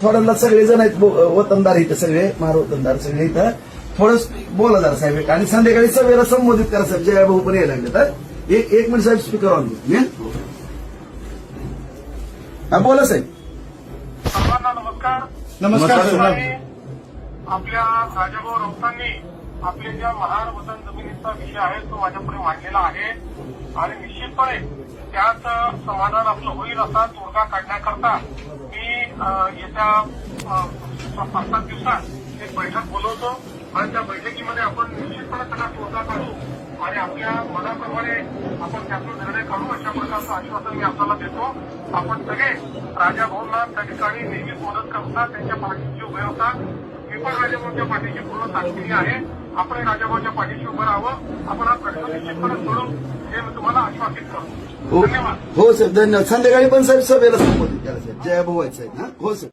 थोड्यांना सगळे जण आहेत वतनदार इथं सगळे महावतनदार सगळे इथं थोडं बोला जरा साहेब आणि संध्याकाळी सभेला संबोधित करा साहेब जया भाऊ पण यायला लागले तर एक मिनिट साहेब स्पीकर ऑन हा बोला साहेब. सर्वांना नमस्कार. नमस्कार. आपल्या राजाभाऊ राऊतांनी आपले ज्या महार वतन जमिनीचा विषय आहे तो माझ्यापुढे मांडलेला आहे आणि निश्चितपणे त्यात समाधान आपलं होईल असा तोडगा काढण्याकरता मी येत्या 5-7 दिवसात एक बैठक बोलवतो आणि त्या बैठकीमध्ये आपण निश्चितपणे त्याला तोडगा काढू आणि आपल्या मनाप्रमाणे आपण त्यातून निर्णय काढू अशा प्रकारचं आश्वासन मी आपल्याला देतो. आपण सगळे राजाभाऊंना त्या ठिकाणी नेहमीच मदत करतात, त्यांच्या पाठीशी उभे होतात. मी पण राजाभाऊंच्या पाठीशी पूर्ण ताकदीने आहे. आपण राजाभाऊच्या पाठीशी उभं राहावं. आपण हा प्रश्न निश्चितपणे सोडू हे मी तुम्हाला आश्वासित करतो. धन्यवाद. हो साहेब धन्यवाद. संध्याकाळी पण साहेब सभेला संबोधित करा साहेब जया भाऊ आहेत साहेब. हो साहेब.